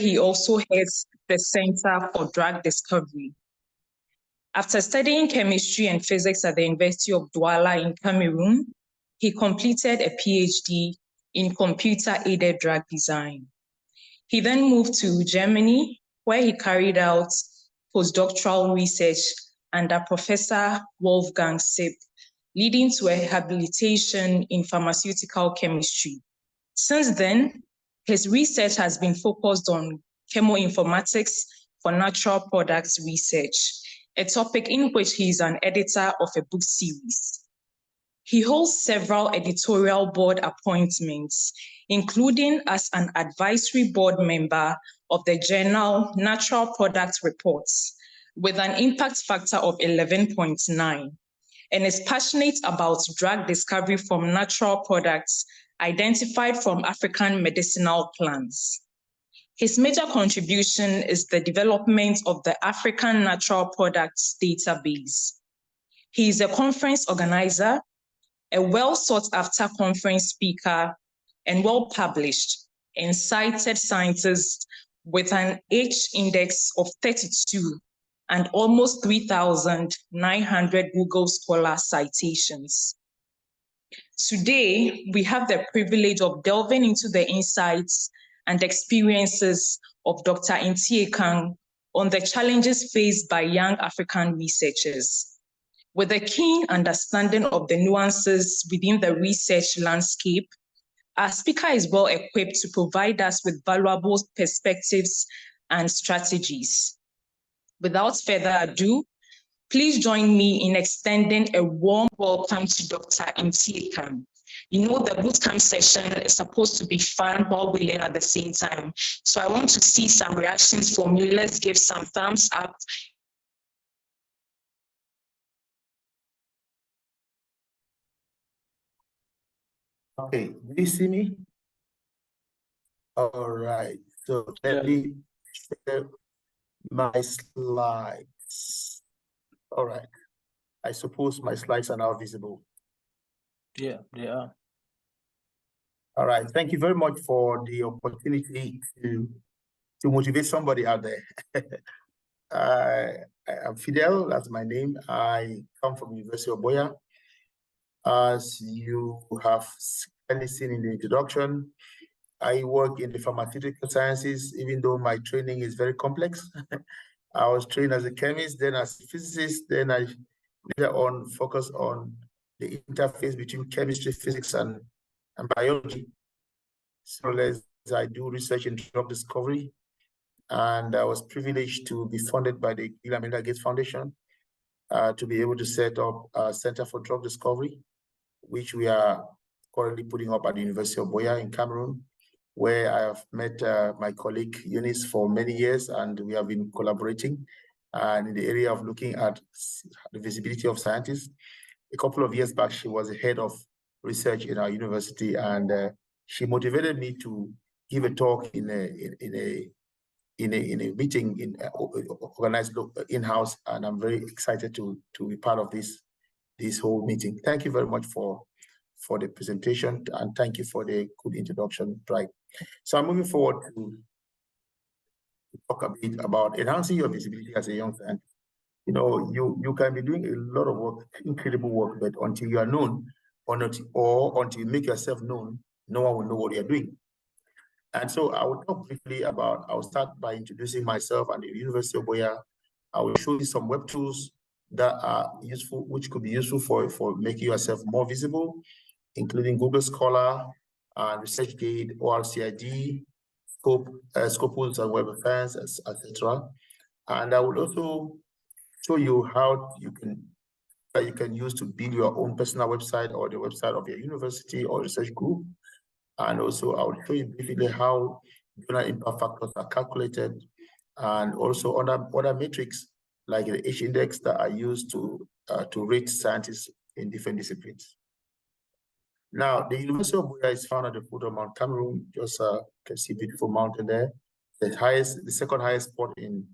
he also heads the Center for Drug Discovery. After studying chemistry and physics at the University of Douala in Cameroon, he completed a PhD in computer-aided drug design. He then moved to Germany, where he carried out postdoctoral research under Professor Wolfgang Sipp, leading to a habilitation in pharmaceutical chemistry. Since then, his research has been focused on chemoinformatics for natural products research, a topic in which he is an editor of a book series. He holds several editorial board appointments, including as an advisory board member of the journal Natural Products Reports, with an impact factor of 11.9, and is passionate about drug discovery from natural products identified from African medicinal plants. His major contribution is the development of the African Natural Products Database. He is a conference organizer, a well-sought-after conference speaker, and well-published and cited scientist with an H index of 32 and almost 3,900 Google Scholar citations. Today, we have the privilege of delving into the insights and experiences of Dr. Ntie-Kang on the challenges faced by young African researchers. With a keen understanding of the nuances within the research landscape, our speaker is well equipped to provide us with valuable perspectives and strategies. Without further ado, please join me in extending a warm welcome to Dr. Ntie-Kang. You know, the bootcamp session is supposed to be fun while we learn at the same time. So I want to see some reactions from you. Let's give some thumbs up. Okay, do you see me? All right, so let me share my slides. All right, I suppose my slides are now visible. Yeah, they are. All right, thank you very much for the opportunity to motivate somebody out there. I'm Fidele, that's my name. I come from University of Boya. As you have seen in the introduction, I work in the pharmaceutical sciences, even though my training is very complex. I was trained as a chemist, then as a physicist, then I later on focused on the interface between chemistry, physics, and biology. So I do research in drug discovery, and I was privileged to be funded by the Bill and Melinda Gates Foundation to be able to set up a Center for Drug Discovery, which we are currently putting up at the University of Boya in Cameroon, where I have met my colleague Eunice for many years, and we have been collaborating in the area of looking at the visibility of scientists. A couple of years back, she was the head of research in our university, and she motivated me to give a talk in a meeting organized in-house, and I'm very excited to be part of this whole meeting. Thank you very much for the presentation, and thank you for the good introduction, right? So I'm moving forward to talk a bit about enhancing your visibility as a young scientist. You know, you can be doing a lot of work, incredible work, but until you are known, or until you make yourself known, no one will know what you're doing. And so I will talk briefly about, I'll start by introducing myself and the University of Boya. I will show you some web tools that are useful, which could be useful for making yourself more visible, including Google Scholar, ResearchGate, ORCID, Scopus and Web of Science, etc. And I will also show you how you can use to build your own personal website or the website of your university or research group. And also I will show you briefly how donor impact factors are calculated, and also other metrics like the H index that are used to rate scientists in different disciplines. Now, the University of Boya is found at the foot of Mount Cameroon. Just can see beautiful mountain there. The second highest spot in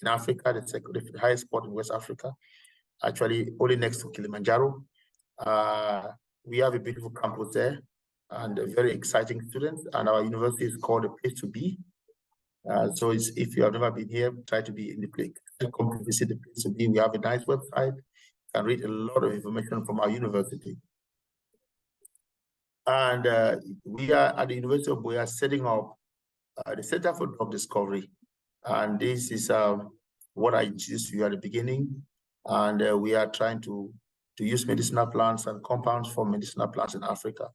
Africa, the highest spot in West Africa, actually only next to Kilimanjaro. We have a beautiful campus there and very exciting students, and our university is called a place to be. So if you have never been here, try to be in the place. Come to visit the place to be. We have a nice website. You can read a lot of information from our university. And we are at the University of Boya setting up the Center for Drug Discovery. And this is what I introduced to you at the beginning. And we are trying to use medicinal plants and compounds from medicinal plants in Africa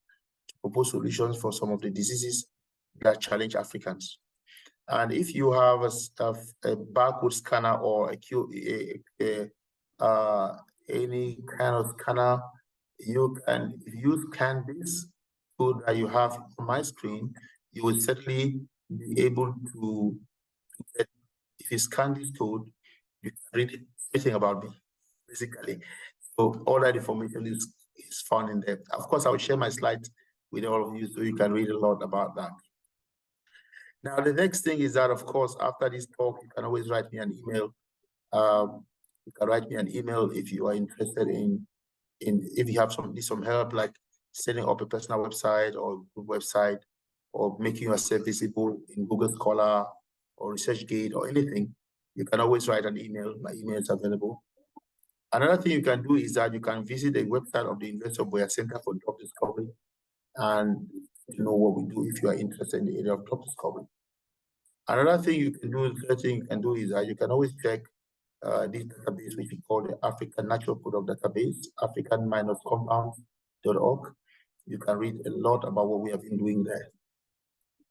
to propose solutions for some of the diseases that challenge Africans. And if you have a barcode scanner or any kind of scanner, you can, if you scan this code that you have on my screen, you will certainly be able to get, if you scan this code, you can read everything about me, basically. So all that information is found in there. Of course, I will share my slides with all of you so you can read a lot about that. Now, the next thing is that, of course, after this talk, you can always write me an email. You can write me an email if you are interested in if you have need some help, like setting up a personal website or group website, or making yourself visible in Google Scholar or ResearchGate or anything. You can always write an email. My email is available. Another thing you can do is that you can visit the website of the University of Boya Center for Drug Discovery and know what we do if you are interested in the area of drug discovery. Another thing you can do, the third thing you can do is that you can always check this database, which we call the African Natural Product Database, african-compounds.org. You can read a lot about what we have been doing there.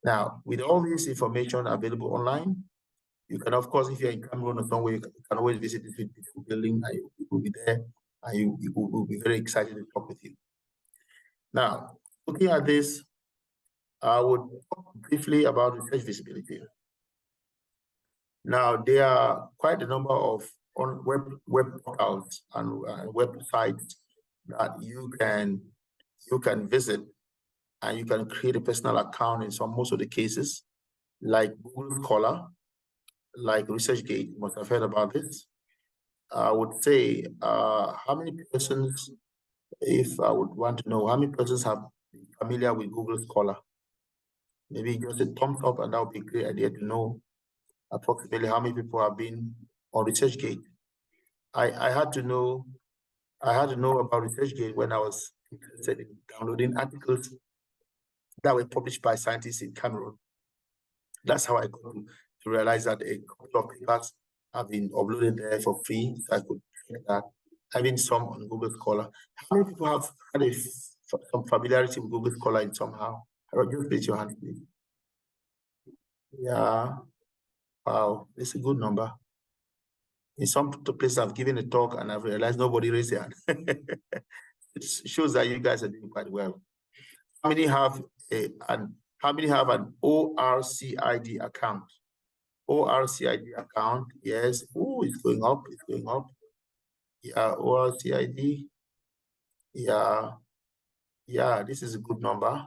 Now, with all this information available online, you can, of course, if you're in Cameroon or somewhere, you can always visit this beautiful building, and you will be there, and you will be very excited to talk with you. Now, looking at this, I would talk briefly about research visibility. Now, there are quite a number of web portals and websites that you can visit, and you can create a personal account in most of the cases, like Google Scholar, like ResearchGate. You must have heard about this. I would say, how many persons, if I would want to know, how many persons have been familiar with Google Scholar? Maybe just a thumbs up, and that would be a great idea to know approximately how many people have been on ResearchGate. I had to know about ResearchGate when I was interested in downloading articles that were published by scientists in Cameroon. That's how I got to realize that a couple of papers have been uploaded there for free, so I could check that. Having some on Google Scholar. How many people have had some familiarity with Google Scholar in somehow? Just raise your hand, please. Yeah. Wow, it's a good number. In some places, I've given a talk and I've realized nobody raised their hand. It shows that you guys are doing quite well. How many have an ORCID account? ORCID account, yes. Oh, it's going up. It's going up. Yeah, ORCID. Yeah, yeah. This is a good number.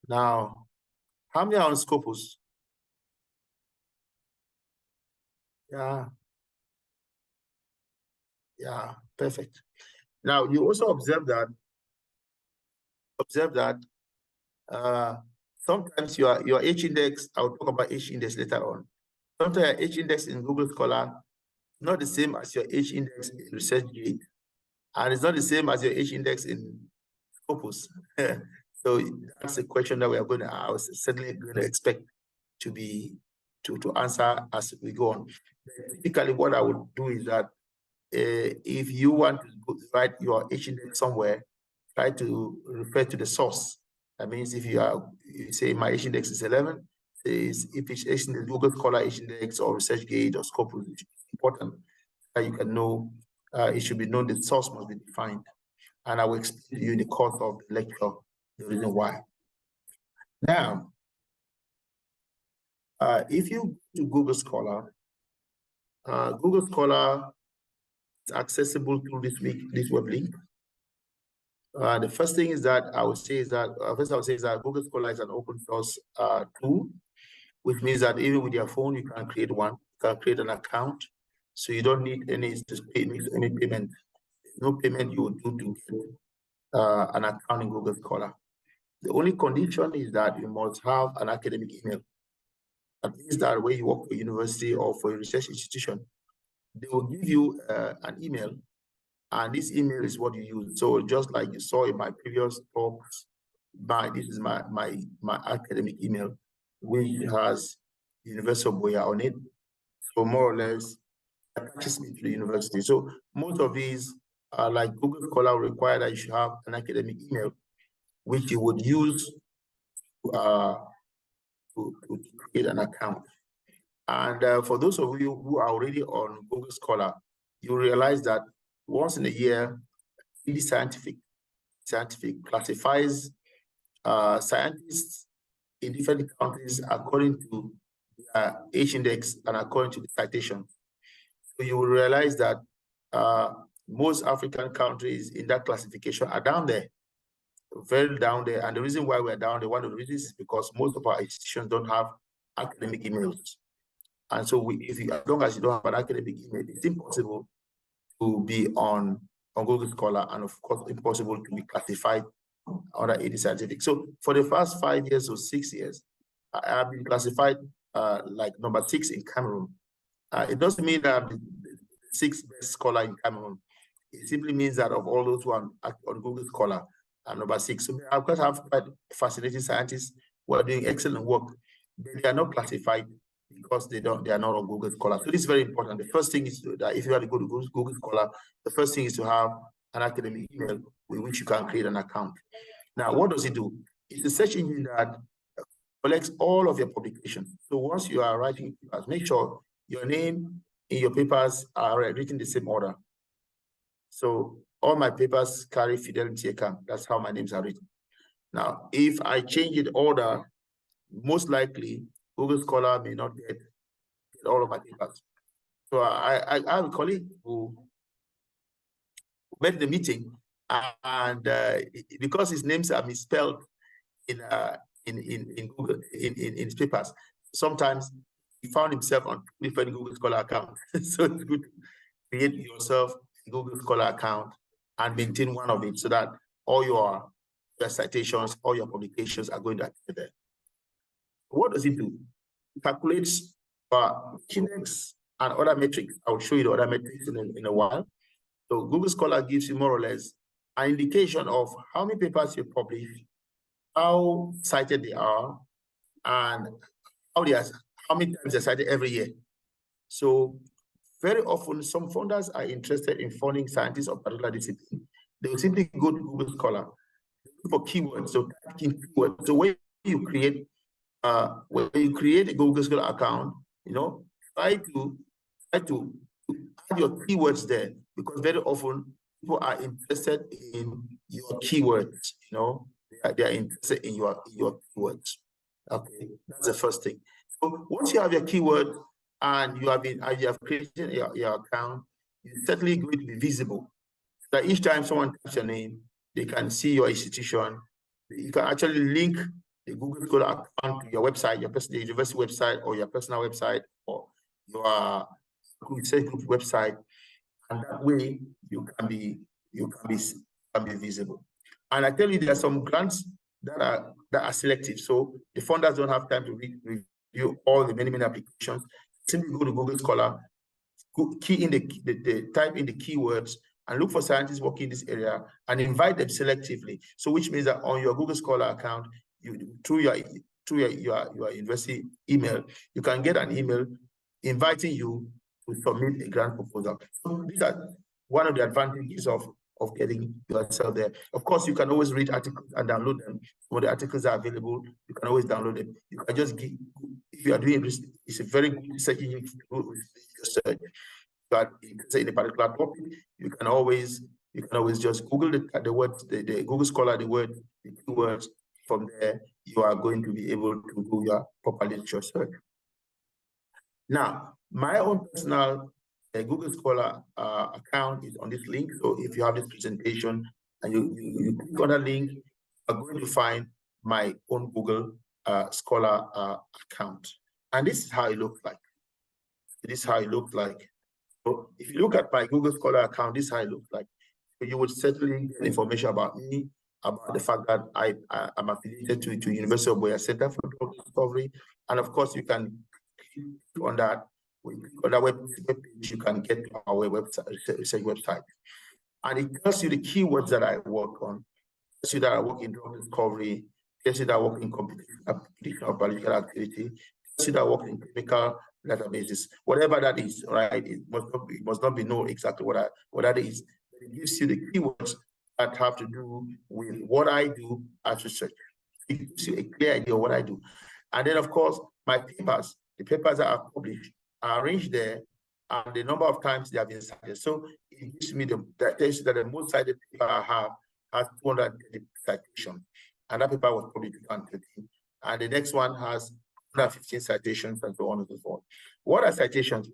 Now, how many are on Scopus? Yeah. Yeah, perfect. Now, you also observe that sometimes your H-index, I'll talk about H-index later on. Sometimes your H-index in Google Scholar is not the same as your H-index in ResearchGate, and it's not the same as your H-index in Scopus. So that's a question that I was certainly going to expect to answer as we go on. Typically, what I would do is that if you want to write your H-index somewhere, try to refer to the source. That means if you say my H-index is 11, if it's H-index, Google Scholar H-index or ResearchGate or Scopus, it's important that you can know, it should be known the source must be defined. And I will explain to you in the course of the lecture the reason why. Now, if you do Google Scholar is accessible through this web link. The first thing is that I would say is that Google Scholar is an open source tool, which means that even with your phone, you can create an account. So you don't need any payment. No payment you would do to get an account in Google Scholar. The only condition is that you must have an academic email. at least that way you work for a university or for a research institution, they will give you an email, and this email is what you use. So just like you saw in my previous talks, this is my academic email, which has University of Boya on it. So more or less, attaches me to the university. So most of these are like Google Scholar require that you should have an academic email, which you would use to create an account. And for those of you who are already on Google Scholar, you realize that once in a year, the scientific classifies scientists in different countries according to H index and according to the citation. So you will realize that most African countries in that classification are down there, very down there. And the reason why we're down there, one of the reasons is because most of our institutions don't have academic emails. And so as long as you don't have an academic email, it's impossible to be on Google Scholar, and of course, impossible to be classified under AD Scientific. So for the past 5 years or 6 years, I have been classified like number 6 in Cameroon. It doesn't mean that I'm the 6th best scholar in Cameroon. It simply means that of all those who are on Google Scholar, I'm number 6. So I've got to have quite fascinating scientists who are doing excellent work. They are not classified because they are not on Google Scholar. So this is very important. The first thing is that if you want to go to Google Scholar, the first thing is to have an academic email with which you can create an account. Now, what does it do? It's a search engine that collects all of your publications. So once you are writing papers, make sure your name in your papers are written in the same order. So all my papers carry Fidele Ntie-Kang. That's how my names are written. Now, if I change the order, most likely Google Scholar may not get all of my papers. So I have a colleague who went to the meeting, and because his names are misspelled in Google in his papers, sometimes he found himself on different Google Scholar accounts. So it's good to create yourself a Google Scholar account and maintain one of it so that all your citations, all your publications are going to appear there. What does it do? It calculates index and other metrics. I'll show you the other metrics in a while. So Google Scholar gives you more or less an indication of how many papers you publish, how cited they are, and how many times they're cited every year. So very often, some funders are interested in funding scientists of particular discipline. They will simply go to Google Scholar for keywords. So keywords. So when you create a Google Scholar account, try to add your keywords there, because very often people are interested in your keywords. They are interested in your keywords. Okay, that's the first thing. So once you have your keyword and you have created your account, it's certainly going to be visible. So that each time someone types your name, they can see your institution. You can actually link the Google Scholar account to your website, the university website, or your personal website, or your research group website, and that way you can be visible. And I tell you, there are some grants that are selective, so the funders don't have time to review all the many applications. Simply go to Google Scholar, key in type in the keywords, and look for scientists working in this area and invite them selectively. So which means that on your Google Scholar account, through your university email, you can get an email inviting you to submit a grant proposal. So these are one of the advantages of getting yourself there. Of course, you can always read articles and download them. When the articles are available, you can always download them. You can just if you are doing this, it's a very good search engine to do research. But in a particular topic, you can always just Google the words, the Google Scholar, the keywords. From there, you are going to be able to do your proper literature search. Now, my own personal Google Scholar account is on this link. So if you have this presentation and you click on the link, you're going to find my own Google Scholar account. And this is how it looks like. This is how it looks like. So if you look at my Google Scholar account, this is how it looks like. So you would certainly get information about me, about the fact that I'm affiliated to University of Boya Center for Drug Discovery. And of course, you can click on that web page, you can get to our website, research website. And it tells you the keywords that I work on. It tells you that I work in drug discovery, tells you that I work in competition of biological activity, tells you that I work in chemical databases, whatever that is, right? It must not be known exactly what that is. It gives you the keywords that have to do with what I do as research. It gives you a clear idea of what I do. And then, of course, my papers, the papers that are published, are arranged there, and the number of times they have been cited. So it gives me that tells you that the most cited paper I have has 230 citations, and that paper was published in 2013. And the next one has 115 citations, and so on and so forth. What are citations?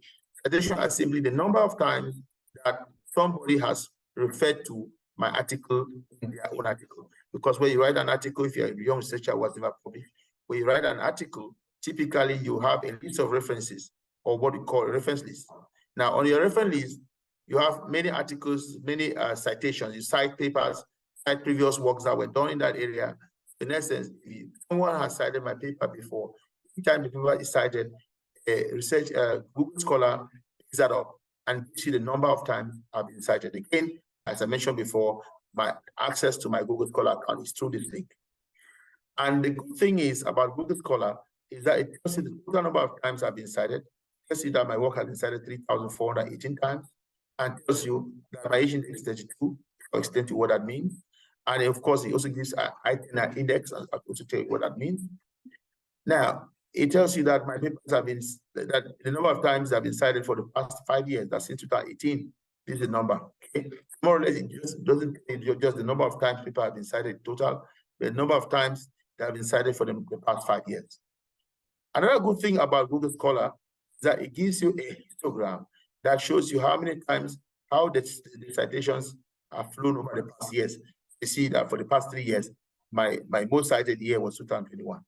Citations are simply the number of times that somebody has referred to my article in their own article. Because when you write an article, if you're a young researcher was never published, when you write an article, typically you have a list of references, or what we call a reference list. Now, on your reference list, you have many articles, many citations. You cite papers, cite previous works that were done in that area. In essence, if someone has cited my paper before, each time the paper is cited, Google Scholar picks that up and gives you the number of times I've been cited. Again, as I mentioned before, my access to my Google Scholar account is through this link. And the good thing is about Google Scholar is that it tells you the total number of times I've been cited. It tells you that my work has been cited 3,418 times, and tells you that my age index is 32, or explain to what that means. And of course, it also gives an index, and I'll also tell you what that means. Now, it tells you that my papers have been, that the number of times I've been cited for the past 5 years, that's since 2018, this is the number. Okay? More or less, it just doesn't just the number of times people have been cited total, the number of times that have been cited for the past 5 years. Another good thing about Google Scholar is that it gives you a histogram that shows you how many times, how the citations have flown over the past years. You see that for the past 3 years, my most cited year was 2021.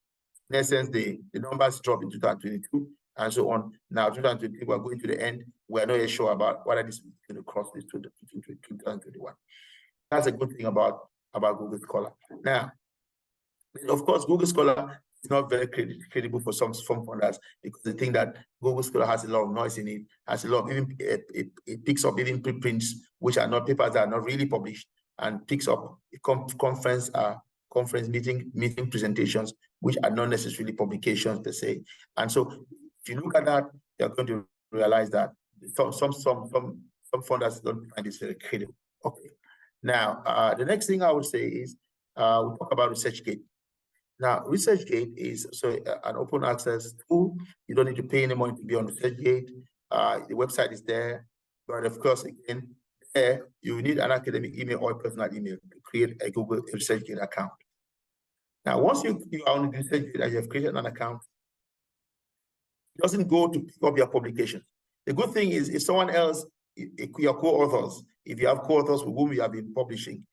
In essence, the numbers dropped in 2022 and so on. Now, 2023, we're going to the end. We're not yet sure about whether this is going to cross this to 2021. That's a good thing about Google Scholar. Now, of course, Google Scholar is not very credible for some funders because they think that Google Scholar has a lot of noise in it, has a lot of even it picks up even preprints which are not papers that are not really published, and picks up conference meeting presentations which are not necessarily publications per se. And so, if you look at that, you're going to realize that some funders don't find this very credible. Okay. Now, the next thing I would say is we'll talk about ResearchGate. Now, ResearchGate is an open access tool. You don't need to pay any money to be on ResearchGate. The website is there, but of course, again, there you need an academic email or a personal email to create a Google ResearchGate account. Now, once you are on the ResearchGate and you have created an account, it doesn't go to pick up your publications. The good thing is, if someone else, your co-authors, if you have co-authors with whom you have been publishing,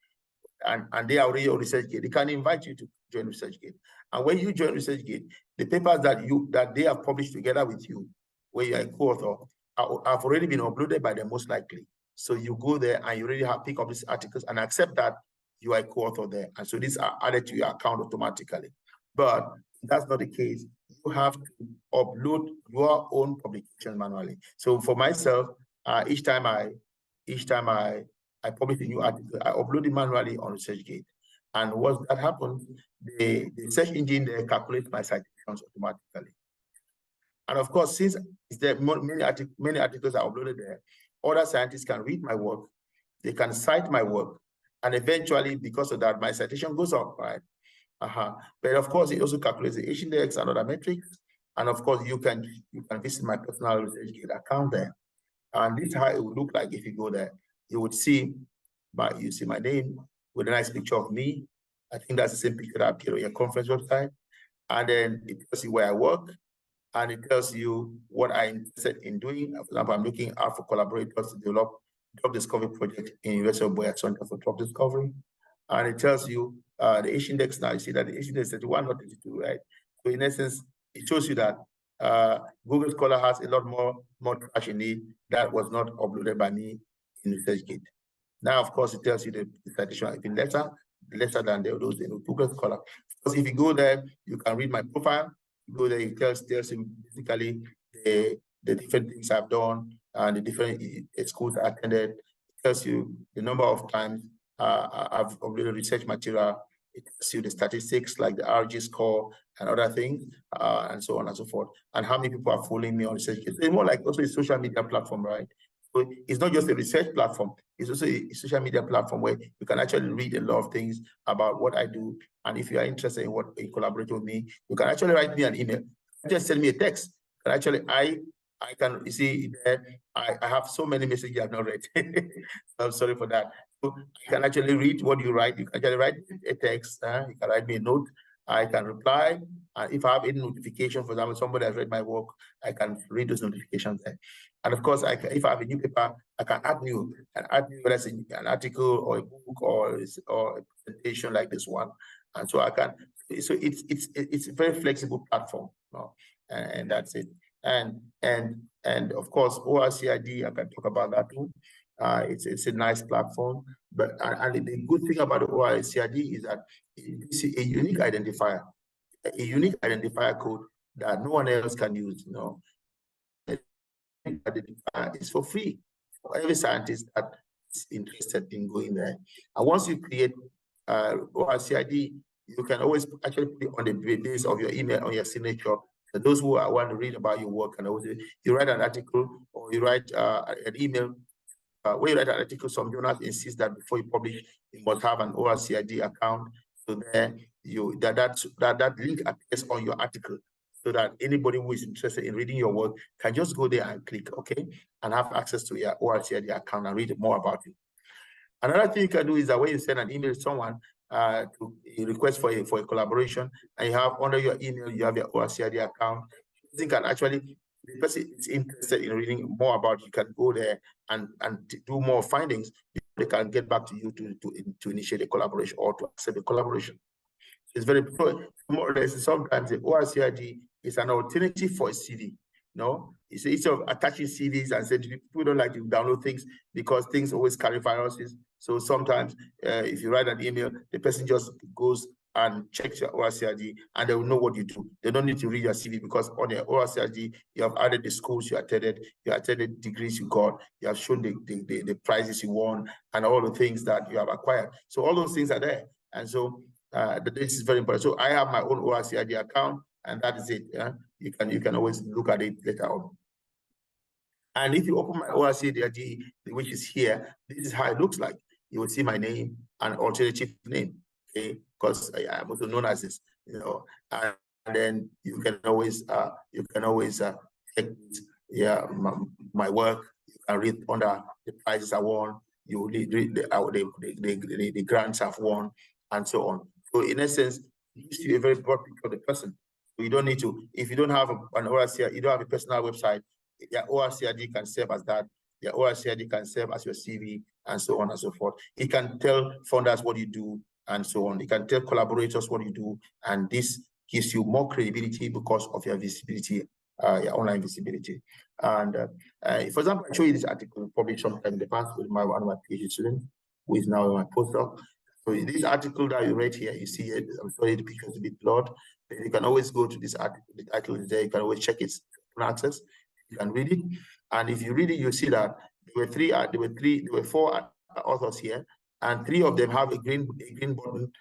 and they are already on ResearchGate, they can invite you to join ResearchGate. And when you join ResearchGate, the papers that they have published together with you, where you are a co-author, have already been uploaded by them most likely. So you go there and you already have pick up these articles and accept that you are a co-author there. And so these are added to your account automatically. But that's not the case. You have to upload your own publication manually. So for myself, each time I publish a new article, I upload it manually on ResearchGate. And once that happens, the search engine there calculates my citations automatically. And of course, since there many articles are uploaded there, other scientists can read my work, they can cite my work, and eventually, because of that, my citation goes up, right? But of course, it also calculates the H index and other metrics. And of course, you can visit my personal ResearchGate account there. And this is how it would look like if you go there. You would see my name with a nice picture of me. I think that's the same picture that appeared on your conference website. And then it tells you where I work, and it tells you what I'm interested in doing. For example, I'm looking out for collaborators to develop drug discovery project in University of Boya Center for drug discovery. And it tells you the H index. Now you see that the H index is 31, not 32, right? So in essence, it shows you that Google Scholar has a lot more trash in it that was not uploaded by me in ResearchGate. Now, of course, it tells you the citation has been lesser than those in Google Scholar. Because if you go there, you can read my profile, go there, it tells you basically the different things I've done and the different schools I attended. It tells you the number of times I've uploaded research material. It tells you the statistics like the RG score and other things, and so on and so forth, and how many people are following me on research. It's more like also a social media platform, right? So it's not just a research platform, it's also a social media platform where you can actually read a lot of things about what I do. And if you are interested in collaborating with me, you can actually write me an email. Just send me a text. And actually, I can, you see there, I have so many messages I've not read. So I'm sorry for that. So you can actually read what you write. You can actually write a text. You can write me a note. I can reply. And if I have any notification, for example, somebody has read my work, I can read those notifications there. And of course, if I have a new paper, I can add new, whether it's an article or a book or a presentation like this one. And so I can, so it's a very flexible platform, you know, and that's it. And of course, ORCID, I can talk about that too. It's a nice platform, but and the good thing about the ORCID is that it's a unique identifier code that no one else can use. You know, it's for free for every scientist that is interested in going there. And once you create ORCID, you can always actually put it on the base of your email, on your signature. So those who want to read about your work, and always you write an article or you write an email. When you write an article, some journals insist that before you publish, you must have an ORCID account. So there, that link appears on your article, so that anybody who is interested in reading your work can just go there and click OK and have access to your ORCID account and read more about it. Another thing you can do is that when you send an email to someone to request for a collaboration, and you have under your email, you have your ORCID account, you can actually, the person is interested in reading more about it, you can go there and do more findings. They can get back to you to initiate a collaboration or to accept a collaboration. It's very more or less. Sometimes the ORCID is an alternative for a CV. No, it's instead of attaching CVs and saying people don't like to download things because things always carry viruses. So sometimes if you write an email, the person just goes and checks your ORCID and they will know what you do. They don't need to read your CV because on your ORCID, you have added the schools you attended degrees you got, you have shown the prizes you won and all the things that you have acquired. So all those things are there. And so this is very important. So I have my own ORCID account, and that is it. Yeah? You can always look at it later on. And if you open my ORCID, which is here, this is how it looks like. You will see my name and alternative name, okay? Because I'm also known as this, you know. And then you can always check my work. You can read under the prizes I won. You read the grants I've won, and so on. So in essence, it gives you a very broad picture of the person. So you don't need to, if you don't have an ORCID, you don't have a personal website, your ORCID can serve as that. Your ORCID can serve as your CV, and so on and so forth. It can tell funders what you do, and so on. It can tell collaborators what you do, and this gives you more credibility because of your visibility, your online visibility. And for example, I show you this article published sometime in the past with one of my PhD students, who is now my postdoc. So this article that you read here, you see it, I'm sorry, the picture is a bit blurred, but you can always go to this article, the title is there, you can always check it on access, you can read it. And if you read it, you see that there were 4 authors here, and 3 of them have a green button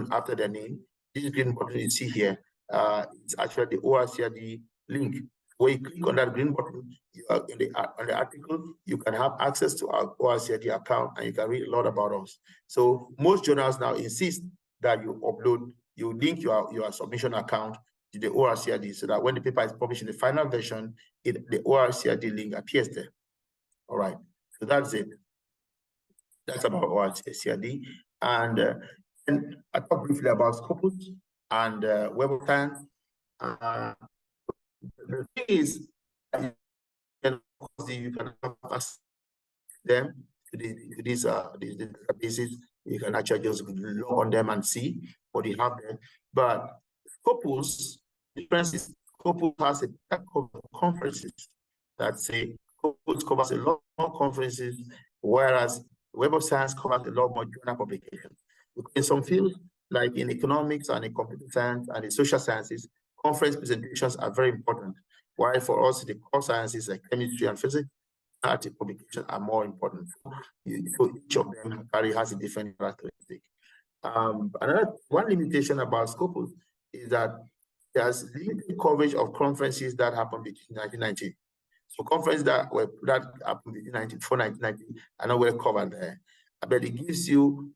after their name. This green button you see here, it's actually the ORCID link. When you click on that green button on the article, you can have access to our ORCID account and you can read a lot about us. So most journals now insist that you link your submission account to the ORCID so that when the paper is published in the final version, the ORCID link appears there. All right, so that's it. That's about ORCID. And I talked briefly about Scopus and Web of Science. The thing is, you can have access them to these databases. You can actually just log on them and see what you have there. But Scopus, differences, Scopus has a type of conferences that say Scopus covers a lot more conferences, whereas Web of Science covers a lot more journal publications. In some fields, like in economics and in computer science and in social sciences, conference presentations are very important. While for us, the core sciences like chemistry and physics, article publications are more important. So each of them has a different characteristic. Another one limitation about Scopus is that there's limited coverage of conferences that happened between 1990. So conferences that happened between 1990 are not well covered there. But it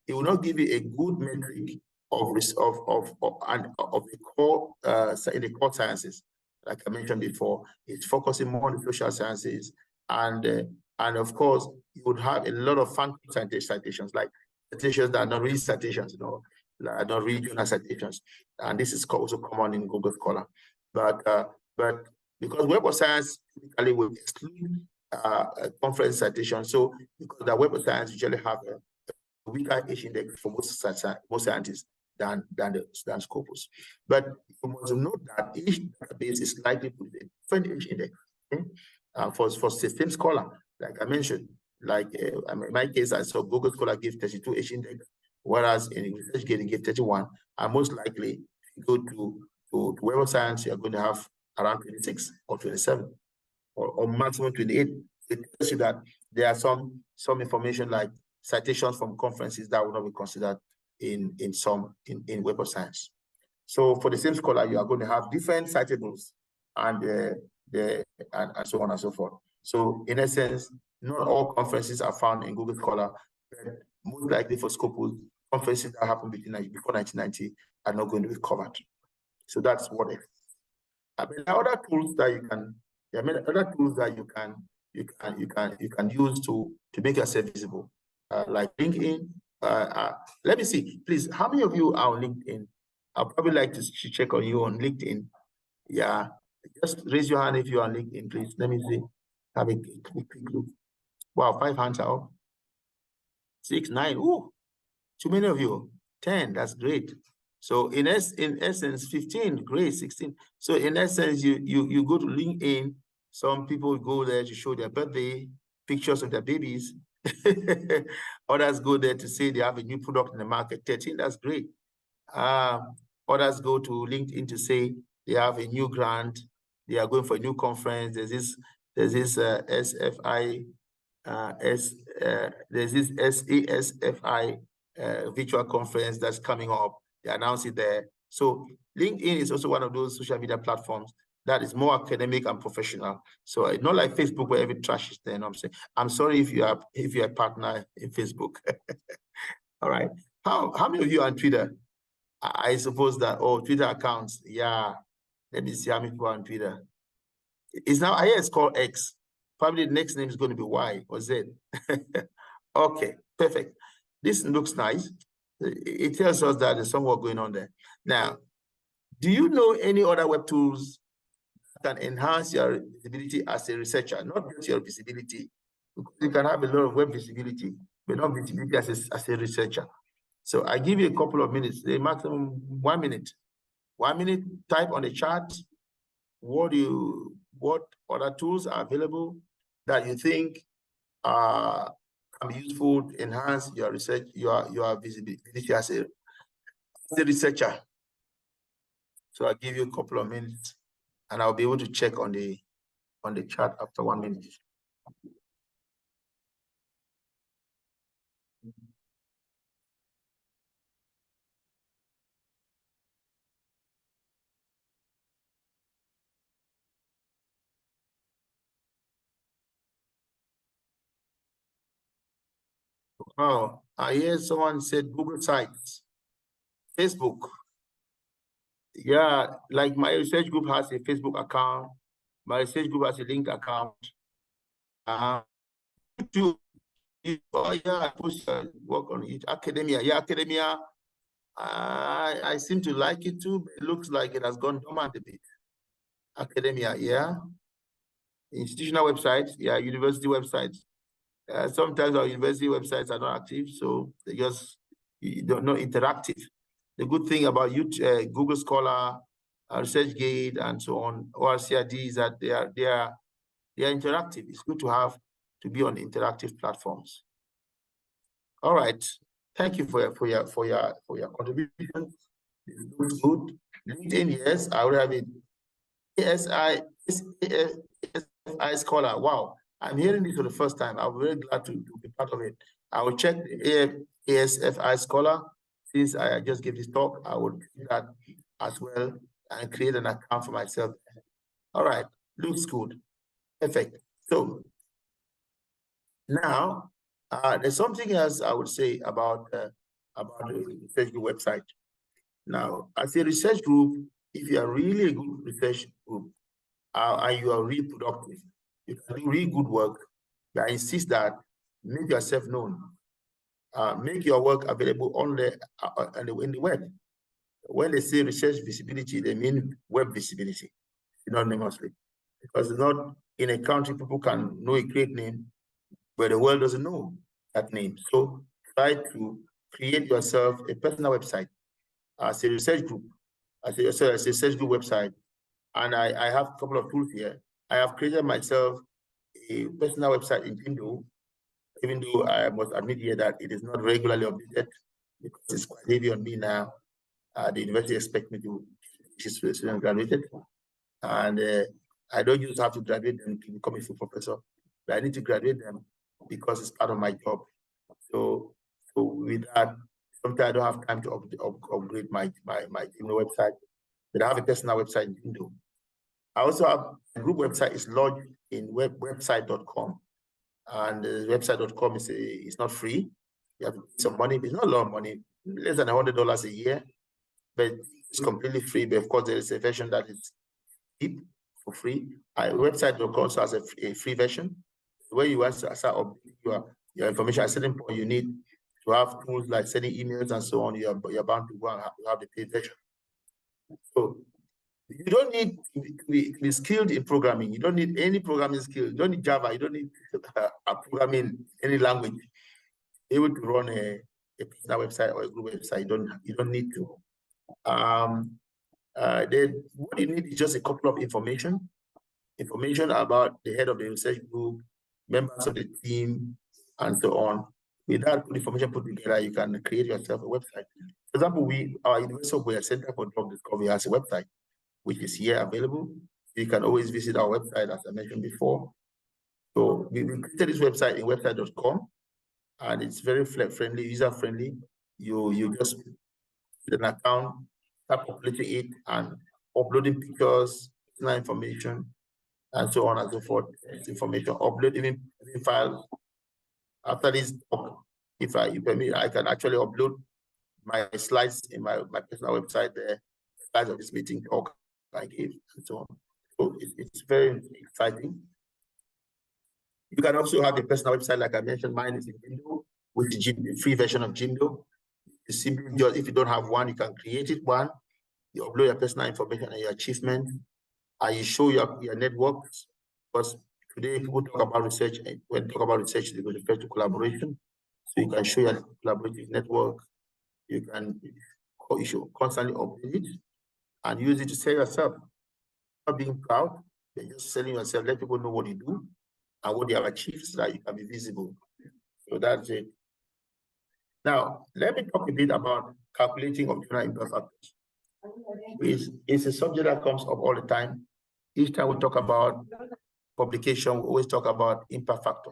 will not give you a good metric of the core in the core sciences. Like I mentioned before, it's focusing more on the social sciences, and of course you would have a lot of fun citations, like citations that are not really citations, are not regional citations, and this is also common in Google Scholar. But because Web of Science typically will exclude conference citations, so because the Web of Science usually have a weaker H index for most scientists than Scopus. But you must note that each database is likely to be a different H index. Okay? For the same scholar, like I mentioned, like in my case, I saw Google Scholar give 32 H index, whereas in ResearchGate it gave 31. And most likely, if you go to Web of Science, you're going to have around 26 or 27 or maximum 28. It tells you that there are some information like citations from conferences that will not be considered in Web of Science. So for the same scholar, you are going to have different citables and so on and so forth. So in essence, not all conferences are found in Google Scholar, but most likely for Scopus, conferences that happened before 1990 are not going to be covered. So that's what it is. There are other tools that you can use to make yourself visible, like LinkedIn. Let me see, please. How many of you are on LinkedIn? I'd probably like to check on you on LinkedIn. Yeah, just raise your hand if you're on LinkedIn, please. Let me see. Have a quick look. Wow, 5 hands out. 6, 9. Ooh, too many of you. 10. That's great. So in essence, 15. Great. 16. So in essence, you go to LinkedIn. Some people go there to show their birthday, pictures of their babies. Others go there to say they have a new product in the market. 13. That's great. Others go to LinkedIn to say they have a new grant, they are going for a new conference. There's this SFI, there's this SASFI virtual conference that's coming up. They announce it there. So LinkedIn is also one of those social media platforms that is more academic and professional. So it's not like Facebook where every trash is there. You know what I'm saying? I'm sorry if you're a partner in Facebook. All right. How many of you are on Twitter? I suppose that, Twitter accounts. Yeah. Let me see how many people are on Twitter. It's now, I hear it's called X. Probably the next name is going to be Y or Z. Okay, perfect. This looks nice. It tells us that there's some work going on there. Now, do you know any other web tools that can enhance your visibility as a researcher? Not just your visibility. You can have a lot of web visibility, but not visibility as a researcher. So I give you a couple of minutes, the maximum 1 minute. 1 minute, type on the chat what other tools are available that you think can be useful to enhance your research, your visibility as a researcher. So I'll give you a couple of minutes and I'll be able to check on the chat after 1 minute. Oh, I hear someone said Google Sites, Facebook. Yeah, like my research group has a Facebook account. My research group has a linked account. YouTube. Oh yeah, I push work on it. Academia, yeah, Academia. I seem to like it too, but it looks like it has gone dormant a bit. Academia, yeah. Institutional websites, yeah, university websites. Sometimes our university websites are not active, so they just not interactive. The good thing about Google Scholar, ResearchGate, and so on, ORCID, is that they are interactive. It's good to be on interactive platforms. All right. Thank you for your contribution. It looks good. LinkedIn, yes, I already have it. ASI Scholar, wow. I'm hearing this for the first time. I'm very glad to be part of it. I will check the ASFI Scholar. Since I just gave this talk, I will do that as well and create an account for myself. All right, looks good. Perfect. So now, there's something else I would say about the research group website. Now, as a research group, if you are really a good research group and you are really productive, you can do really good work, but I insist that make yourself known. Make your work available on in the web. When they say research visibility, they mean web visibility, anonymously. Because not in a country, people can know a great name, but the world doesn't know that name. So try to create yourself a personal website as a research group, as a research group website. And I have a couple of tools here. I have created myself a personal website in Jimdo, even though I must admit here that it is not regularly updated because it's quite heavy on me now. The university expects me to teach students graduated. And I don't just have to graduate them to become a full professor, but I need to graduate them because it's part of my job. So with that, sometimes I don't have time to upgrade my Jimdo website, but I have a personal website in Jimdo. I also have a group website is lodged in website.com. And website.com is not free. You have to pay some money. It's not a lot of money, less than $100 a year, but it's completely free. But of course, there is a version that is cheap for free. Website.com also has a free version where you want to start updating your information. At a certain point, you need to have tools like sending emails and so on. You're bound to go and have the paid version. So you don't need to be skilled in programming. You don't need any programming skill. You don't need Java. You don't need a programming any language. Able to run a personal website or a group website. You don't need to. Then what you need is just a couple of information about the head of the research group, members of the team, and so on. With that information put together, you can create yourself a website. For example, our University of Wales Center for Drug Discovery has a website, which is here available. You can always visit our website, as I mentioned before. So we created this website in website.com, and it's very friendly, user-friendly. You just get an account, start populating it, and uploading pictures, personal information, and so on and so forth. It's information, upload even files. After this talk, if you permit, I can actually upload my slides in my personal website there, slides of this meeting talk I gave, and so on. So it's very exciting. You can also have a personal website, like I mentioned. Mine is in Jimdo, which is the free version of Jimdo. You simply just, if you don't have one, you can create it one. You upload your personal information and your achievement, and you show your networks. Because today people talk about research, and when they talk about research, they refer to collaboration. So you can show your collaborative network. You should constantly update it and use it to sell yourself. Not being proud, but just selling yourself. Let people know what you do and what you have achieved so that you can be visible. So that's it. Now, let me talk a bit about calculating optional impact factors. It's a subject that comes up all the time. Each time we talk about publication, we always talk about impact factor.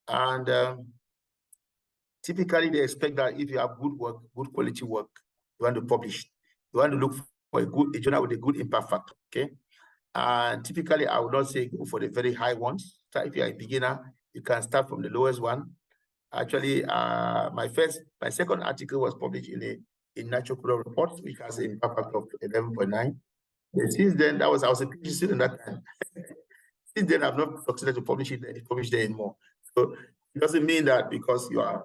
And typically, they expect that if you have good work, good quality work, you want to publish. You want to look for a journal with a good impact factor, okay? And typically, I would not say go for the very high ones. So if you're a beginner, you can start from the lowest one. Actually, my second article was published in Natural Product Reports, which has an impact factor of 11.9. Since then, I was a PhD student that time. Since then, I've not succeeded to publish there anymore. So it doesn't mean that because you're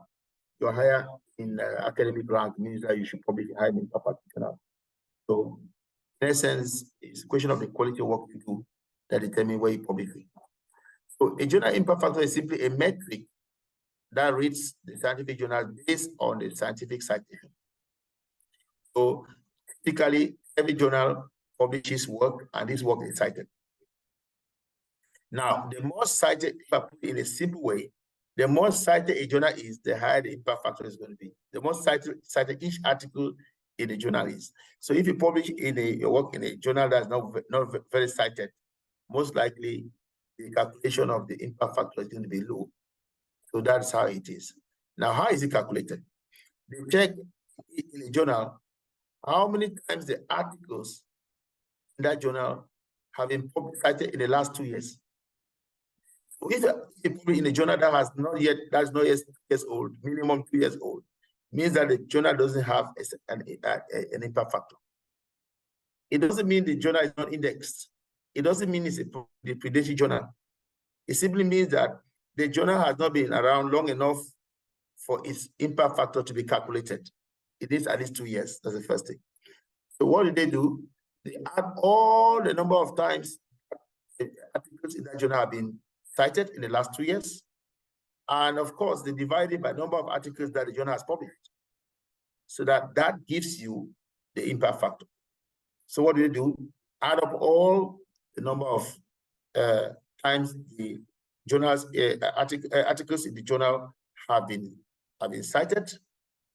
higher in academic rank means that you should publish a high impact factor. So in essence, it's a question of the quality of work you do that determines where you publish it. So a journal impact factor is simply a metric that rates the scientific journal based on the scientific citation. So typically, every journal publishes work, and this work is cited. Now, the more cited, if I put it in a simple way, the more cited a journal is, the higher the impact factor is going to be. The more cited each article in a journal is. So if you publish in your work in a journal that's not very cited, most likely the calculation of the impact factor is going to be low. So that's how it is. Now, how is it calculated? They check in a journal how many times the articles in that journal have been cited in the last 2 years. So if in a journal that that's not yet 2 years old, minimum 2 years old, means that the journal doesn't have an impact factor. It doesn't mean the journal is not indexed. It doesn't mean it's the predatory journal. It simply means that the journal has not been around long enough for its impact factor to be calculated. It needs at least 2 years. That's the first thing. So what did they do? They add all the number of times the articles in that journal have been cited in the last 2 years. And of course, they divide it by the number of articles that the journal has published. So that gives you the impact factor. So what do they do? Add up all the number of times the journals articles in the journal have been cited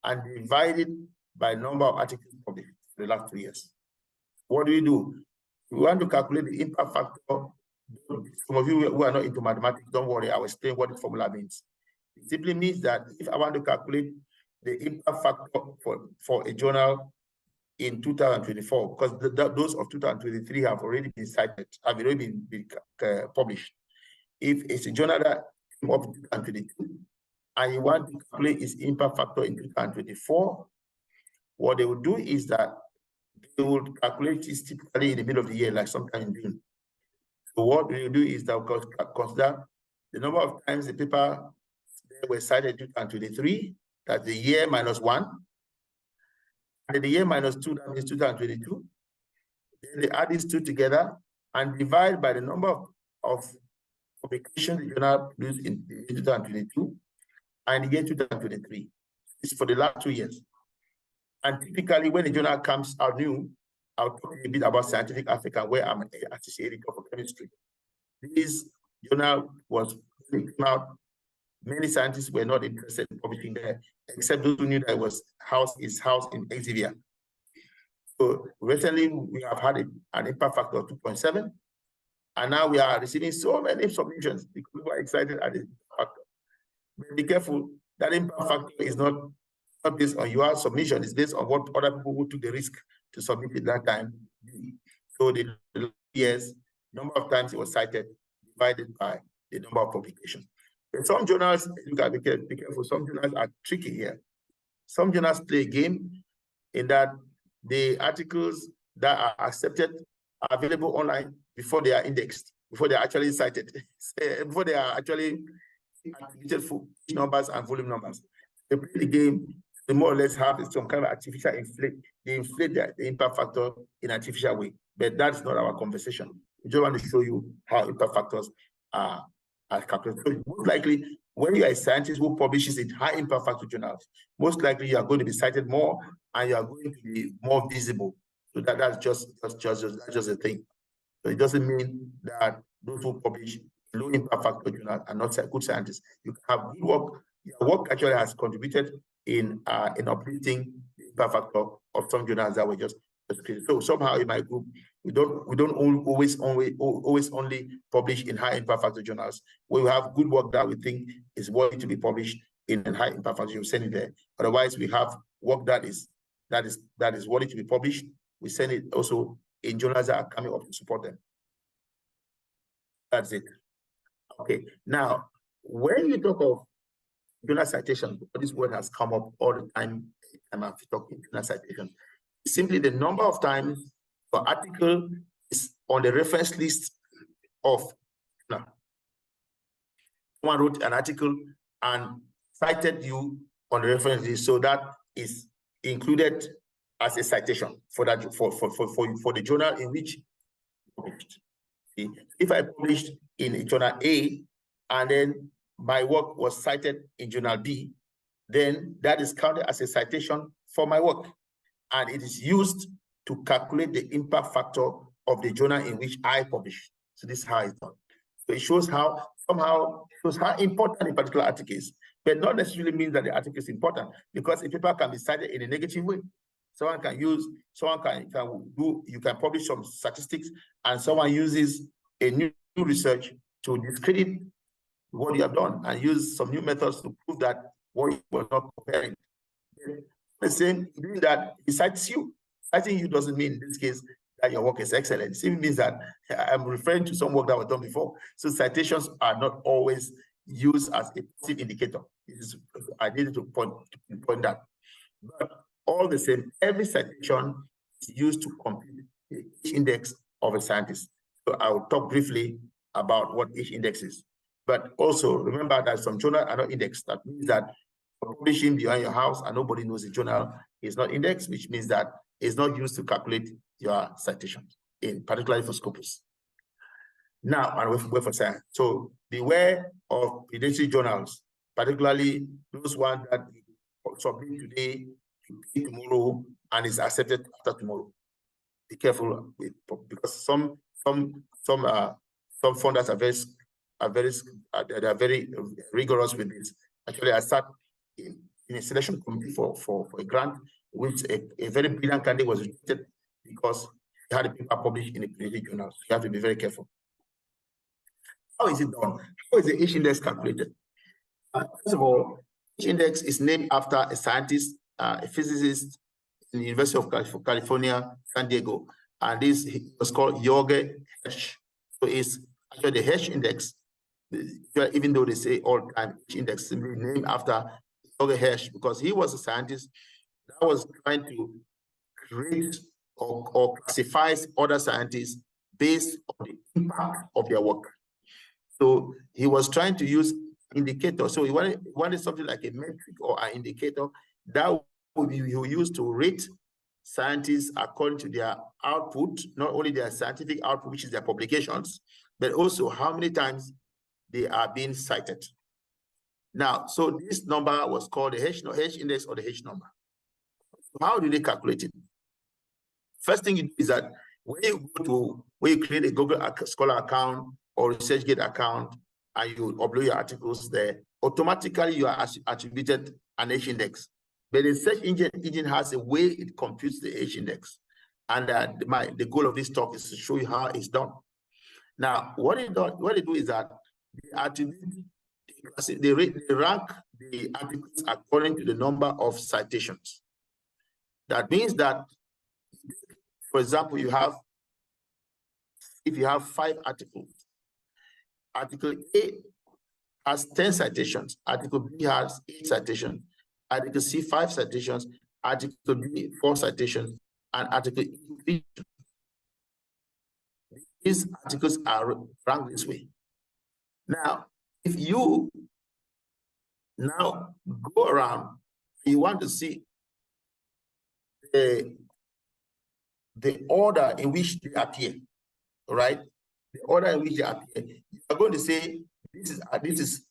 and divided by number of articles published for the last 2 years. What do? We want to calculate the impact factor. Some of you who are not into mathematics, don't worry, I'll explain what the formula means. It simply means that if I want to calculate the impact factor for a journal in 2024, because those of 2023 have already been cited, have already been published. If it's a journal that came up in 2022, and you want to calculate its impact factor in 2024, what they will do is that they will calculate it typically in the middle of the year, like sometime in June. So what we will do is that we'll consider the number of times the paper were cited in 2023, that's the year minus 1, and the year minus 2, that means 2022. Then they add these two together and divide by the number of publications the journal produced in 2022 and the year 2023. It's for the last 2 years. And typically, when the journal comes out new, I'll talk a bit about Scientific Africa, where I'm an associate editor for chemistry. This journal was came out. Many scientists were not interested in publishing there, except those who knew that it was housed in Exivia. So recently, we have had an impact factor of 2.7, and now we are receiving so many submissions because people are excited at the impact factor. But be careful, that impact factor is not based on your submission, it's based on what other people who took the risk to submit at that time. So the years, number of times it was cited, divided by the number of publications. But some journals, you got to be careful, some journals are tricky here. Some journals play a game in that the articles that are accepted are available online before they are indexed, before they are actually cited, before they are actually attributed for numbers and volume numbers. They play the game, they more or less have some kind of artificial they inflate the impact factor in an artificial way. But that's not our conversation. We just want to show you how impact factors are calculated. So most likely, when you are a scientist who publishes in high impact factor journals, most likely you are going to be cited more and you are going to be more visible. So that's just a thing. So it doesn't mean that those who publish low impact factor journals are not good scientists. You have good work. Your work actually has contributed in uplifting the impact factor of some journals that were just created. So somehow in my group, we don't always only publish in high impact factor journals. We have good work that we think is worthy to be published in high impact factor. You send it there. Otherwise, we have work that is worthy to be published. We send it also in journals that are coming up to support them. That's it. Okay. Now, when you talk of journal citation, this word has come up all the time. I'm talking journal citation. Simply the number of times the article is on the reference list of someone wrote an article and cited you on the reference list, so that is included as a citation for that for the journal in which you published. See, if I published in journal A and then my work was cited in journal B, then that is counted as a citation for my work, and it is used to calculate the impact factor of the journal in which I publish. So this is how it's done. So it shows how important a particular article is, but not necessarily means that the article is important, because a paper can be cited in a negative way. Someone can do, you can publish some statistics, and someone uses a new research to discredit what you have done and use some new methods to prove that what you were not comparing. The same, doing that, he cites you. Citing you doesn't mean in this case that your work is excellent. It simply means that I'm referring to some work that was done before. So citations are not always used as a positive indicator. I needed to point that. But all the same, every citation is used to compute each index of a scientist. So I will talk briefly about what each index is. But also remember that some journals are not indexed. That means that publishing behind your house and nobody knows the journal is not indexed, which means that it's not used to calculate your citations, particularly for Scopus. Now, and Web for Science. So beware of predatory journals, particularly those ones that you submit today, you pay tomorrow, and is accepted after tomorrow. Be careful with, because some funders are very rigorous with this. Actually, I sat in a selection committee for a grant, which a very brilliant candidate was rejected because he had a paper published in a predatory journal. So you have to be very careful. How is it done? How is the H index calculated? First of all, H index is named after a scientist, a physicist in the University of California, San Diego, and this was called Jorge Hersh. So it's actually the Hersh index, even though they say all time H index, simply named after Jorge Hersh, because he was a scientist that was trying to create or classify other scientists based on the impact of their work. So he was trying to use indicators. So he wanted something like a metric or an indicator that would be used to rate scientists according to their output, not only their scientific output, which is their publications, but also how many times they are being cited. Now, so this number was called the H index or the H number. How do they calculate it? First thing you do is that when you create a Google Scholar account or ResearchGate account and you upload your articles there, automatically you are attributed an H index. But the search engine has a way it computes the H index. And the goal of this talk is to show you how it's done. Now, what they do is that they rank the articles according to the number of citations. That means that, for example, if you have 5 articles, Article A has 10 citations, Article B has 8 citations, Article C 5 citations, Article D 4 citations, and Article E 3. These articles are ranked this way. Now, if you now go around, you want to see the order in which they appear, right? The order in which they appear. You are going to say this is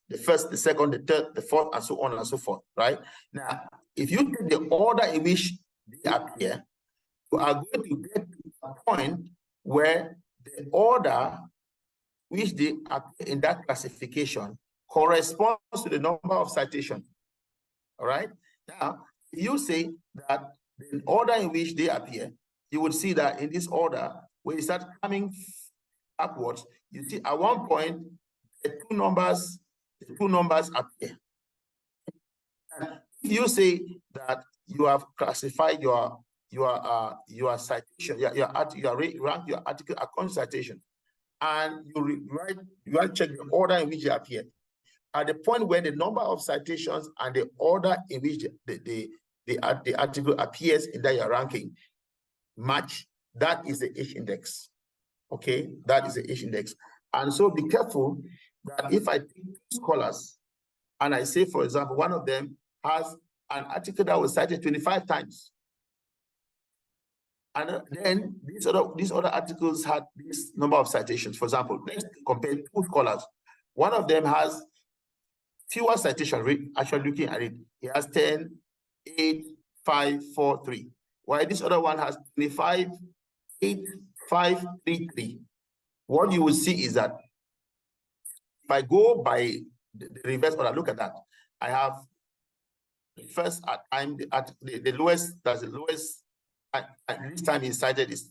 the first, the second, the third, the fourth, and so on and so forth, right? Now, if you take the order in which they appear, you are going to get to a point where the order which they appear in that classification corresponds to the number of citations. All right. Now, if you say that the order in which they appear, you would see that in this order, when you start coming upwards, you see at one point the two numbers appear. And if you say that you have classified your citation, you rank your article according to citation, and you check the order in which they appear. At the point where the number of citations and the order in which the article appears in that your ranking match, that is the H index. Okay, that is the H index. And so be careful that if I take 2 scholars and I say, for example, one of them has an article that was cited 25 times, and then these other articles had this number of citations. For example, let's compare 2 scholars. One of them has fewer citations, actually looking at it. He has 10, 8, 5, 4, 3. While this other one has 25, 8, 5, 3, 3. What you will see is that if I go by the reverse order, look at that. I have the first at time, the lowest, that's the lowest and this time he cited is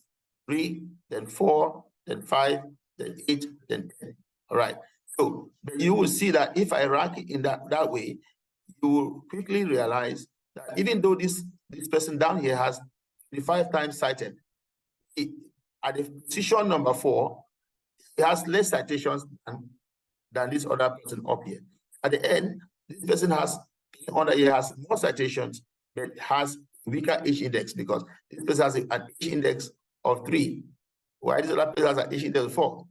3, then 4, then 5, then 8, then 10. All right. So you will see that if I rank it in that way, you will quickly realize that even though this person down here has 25 times cited, at the position number 4, he has less citations than this other person up here. At the end, this person has more citations, but has weaker H index because this person has an H index of 3, while this other person has an H index of 4.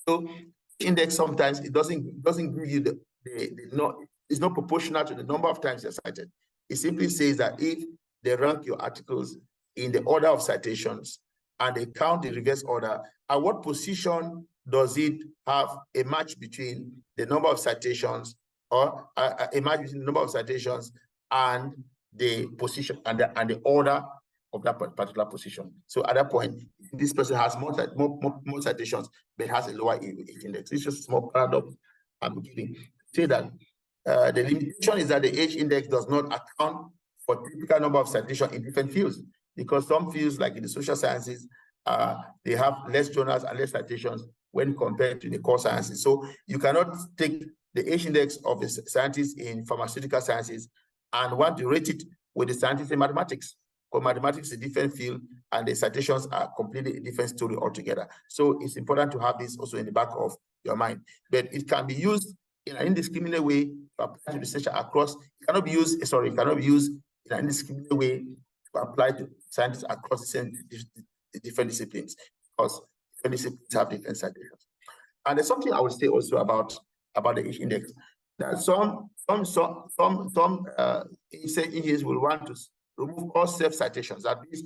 So H index sometimes it doesn't give you it's not proportional to the number of times they're cited. It simply says that if they rank your articles in the order of citations and they count the reverse order, at what position does it have a match between the number of citations or a match between the number of citations and the position and the order of that particular position? So at that point, this person has more citations, but has a lower H index. It's just a small paradox I'm giving. Say that the limitation is that the H index does not account for typical number of citations in different fields, because some fields, like in the social sciences, they have less journals and less citations when compared to the core sciences. So you cannot take the H index of the scientists in pharmaceutical sciences and want to rate it with the scientists in mathematics, because mathematics is a different field and the citations are completely a different story altogether. So it's important to have this also in the back of your mind. But it can be used in an indiscriminate way to apply to research across. It cannot be used in an indiscriminate way to apply to scientists across the different disciplines, because different disciplines have different citations. And there's something I would say also about the H index, that some engineers will want to remove all self-citations. That means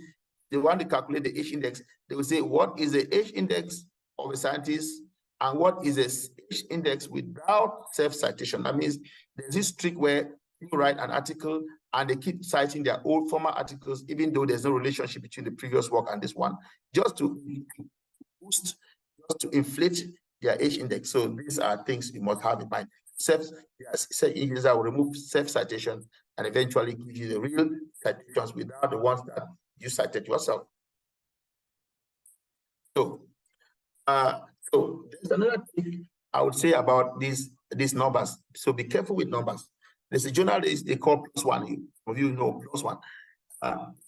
they want to calculate the H index. They will say, what is the H index of a scientist and what is a H index without self-citation? That means there's this trick where people write an article and they keep citing their old former articles, even though there's no relationship between the previous work and this one, just to boost, just to inflate their H index. So these are things you must have in mind. Engineers will remove self-citation and eventually give you the real citations without the ones that you cited yourself. So there's another thing I would say about these numbers. So be careful with numbers. There's a journal they call +1. Some of you know +1.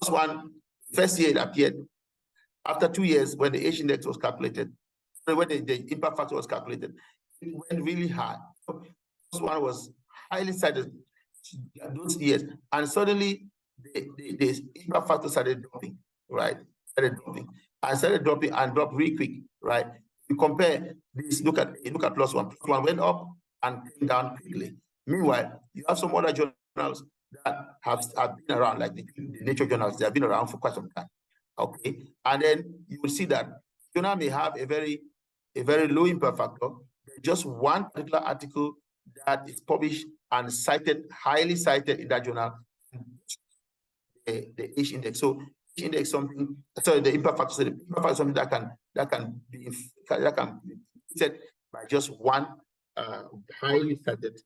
+1, first year it appeared. After 2 years, when the H index was calculated, when the impact factor was calculated, it went really high. +1 was highly cited those years, and suddenly the impact factor started dropping, right? Started dropping and dropped really quick, right? You compare this, look at +1. +1 went up and came down quickly. Meanwhile, you have some other journals that have been around, like the nature journals. They have been around for quite some time. Okay, and then you will see that journal may have a very low impact factor. There's just one particular article that is published and cited, highly cited in that journal, the H index. So H index something. Sorry, the impact factor. So the impact factor is something that can be set by just one highly cited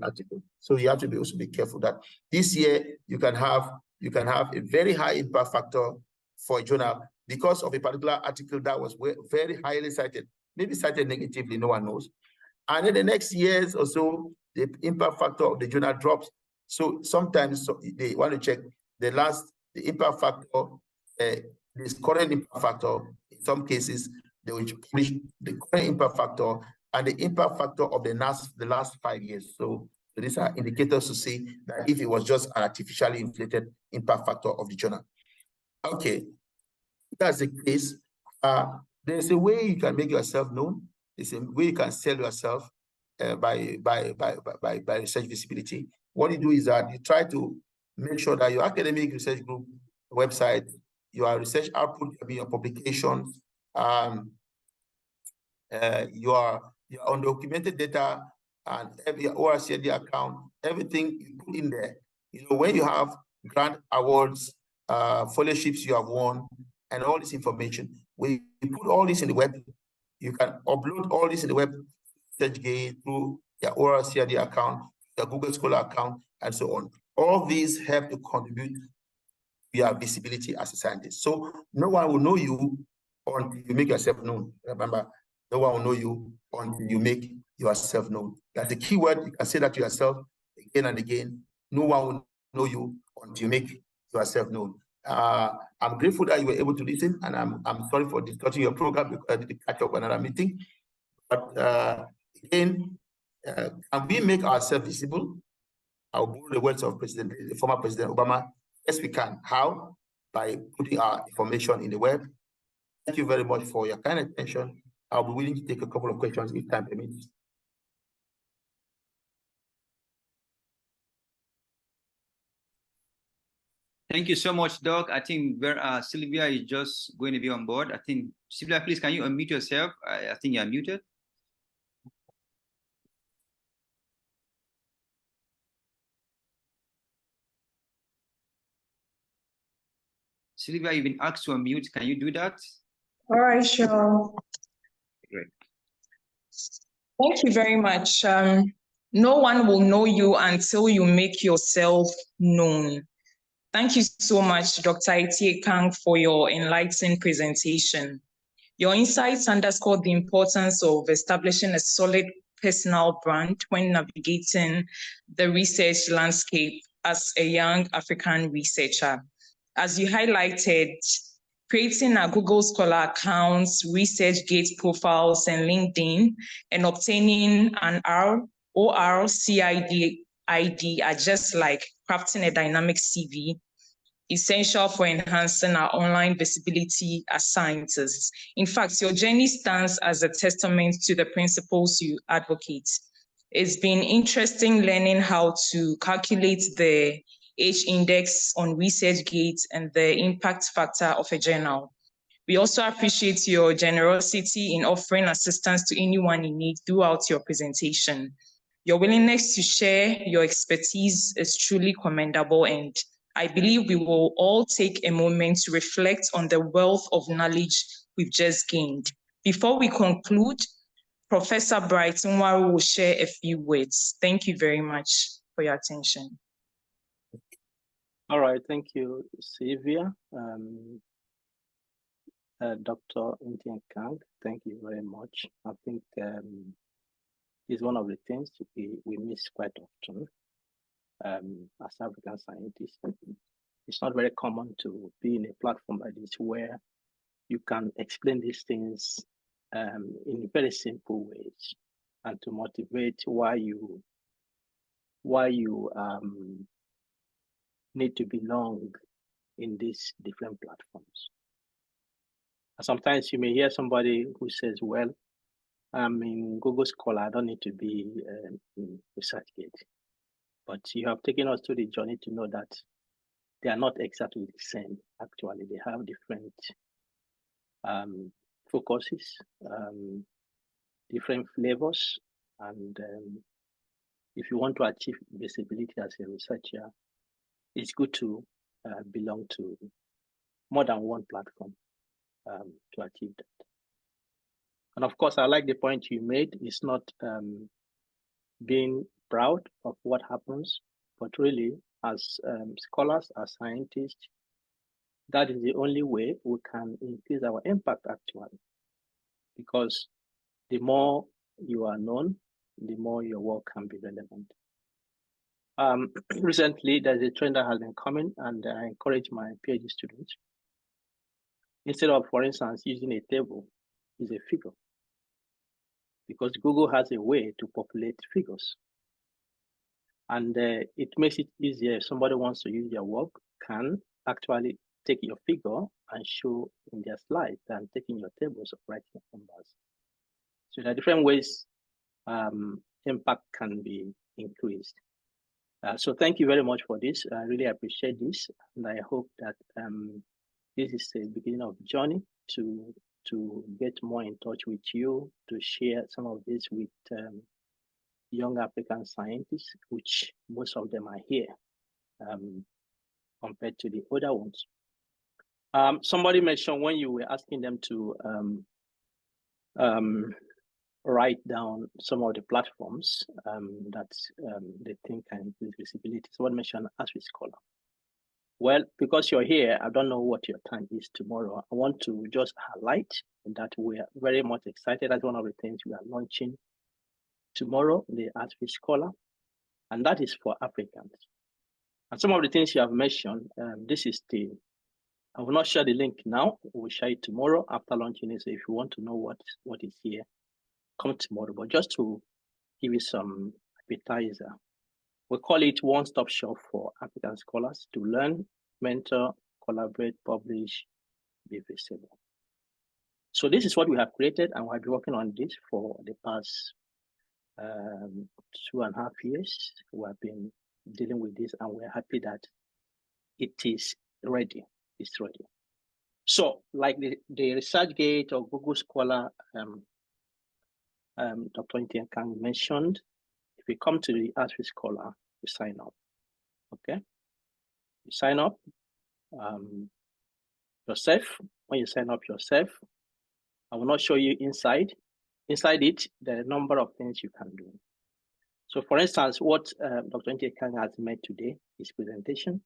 article. So you have to also be careful that this year you can have a very high impact factor for a journal because of a particular article that was very highly cited, maybe cited negatively, no one knows. And in the next years or so, the impact factor of the journal drops. So sometimes they want to check the impact factor, this current impact factor. In some cases, they will publish the current impact factor and the impact factor of the last 5 years. So these are indicators to see that if it was just an artificially inflated impact factor of the journal. Okay, if that's the case. There's a way you can make yourself known. There's a way you can sell yourself by research visibility. What you do is that you try to make sure that your academic research group website, your research output, your publications, your undocumented data, and every ORCD account, everything you put in there. You know, when you have grant awards, fellowships you have won, and all this information, when you put all this in the web, you can upload all this in the web, SearchGate, through your ORCD account, your Google Scholar account, and so on. All these help to contribute your visibility as a scientist. So no one will know you until you make yourself known. Remember, no one will know you until you make yourself known. That's the key word. You can say that to yourself again and again. No one will know you until you make yourself known. I'm grateful that you were able to listen, and I'm sorry for discussing your program because I did catch up another meeting. But again, can we make ourselves visible? I'll borrow the words of former President Obama. Yes, we can. How? By putting our information in the web. Thank you very much for your kind attention. I'll be willing to take a couple of questions if time permits. Thank you so much, Doc. I think Sylvia is just going to be on board. I think, Sylvia, please, can you unmute yourself? I think you're muted. Sylvia, you've been asked to unmute. Can you do that? All right, sure. Great. Thank you very much. No one will know you until you make yourself known. Thank you so much, Dr. Ntie-Kang, for your enlightening presentation. Your insights underscore the importance of establishing a solid personal brand when navigating the research landscape as a young African researcher. As you highlighted, creating a Google Scholar account, ResearchGate profiles, and LinkedIn, and obtaining an ORCID ID are just like crafting a dynamic CV, essential for enhancing our online visibility as scientists. In fact, your journey stands as a testament to the principles you advocate. It's been interesting learning how to calculate the H-index on ResearchGate and the impact factor of a journal. We also appreciate your generosity in offering assistance to anyone in need throughout your presentation. Your willingness to share your expertise is truly commendable, and I believe we will all take a moment to reflect on the wealth of knowledge we've just gained. Before we conclude, Professor Brighton Waru will share a few words. Thank you very much for your attention. All right, thank you, Sylvia. Dr. Ntie-Kang, thank you very much. I think it's one of the things we miss quite often as African scientists. It's not very common to be in a platform like this where you can explain these things in very simple ways and to motivate why you need to belong in these different platforms. Sometimes you may hear somebody who says, well, I'm in Google Scholar, I don't need to be in ResearchGate. But you have taken us through the journey to know that they are not exactly the same. Actually, they have different focuses, different flavors. And if you want to achieve visibility as a researcher, it's good to belong to more than one platform to achieve that. And of course, I like the point you made. It's not being proud of what happens, but really as scholars, as scientists, that is the only way we can increase our impact actually. Because the more you are known, the more your work can be relevant. Recently, there's a trend that has been coming, and I encourage my PhD students, instead of, for instance, using a table, use a figure. Because Google has a way to populate figures. And it makes it easier if somebody wants to use your work, can actually take your figure and show in their slides than taking your tables of writing numbers. So there are different ways impact can be increased. So thank you very much for this. I really appreciate this. And I hope that this is the beginning of a journey to get more in touch with you, to share some of this with young African scientists, which most of them are here compared to the other ones. Somebody mentioned when you were asking them to write down some of the platforms that they think can increase visibility. Someone mentioned As We Scholar. Well, because you're here, I don't know what your time is tomorrow. I want to just highlight that we are very much excited. That's one of the things we are launching tomorrow, the Ask the Scholar, and that is for Africans. And some of the things you have mentioned, this is the, I will not share the link now. We'll share it tomorrow after launching it. So if you want to know what is here, come tomorrow. But just to give you some appetizer, we call it one-stop shop for African scholars to learn, mentor, collaborate, publish, be visible. So this is what we have created, and we have been working on this for the past 2.5 years. We have been dealing with this, and we're happy that it is ready. It's ready. So, like the ResearchGate or Google Scholar, Dr. Ntie-Kang mentioned, if you come to the Ask the Scholar, you sign up. Okay, you sign up yourself. When you sign up yourself, I will not show you inside. Inside it, there are a number of things you can do. So, for instance, what Dr. Ntie-Kang has made today is presentation.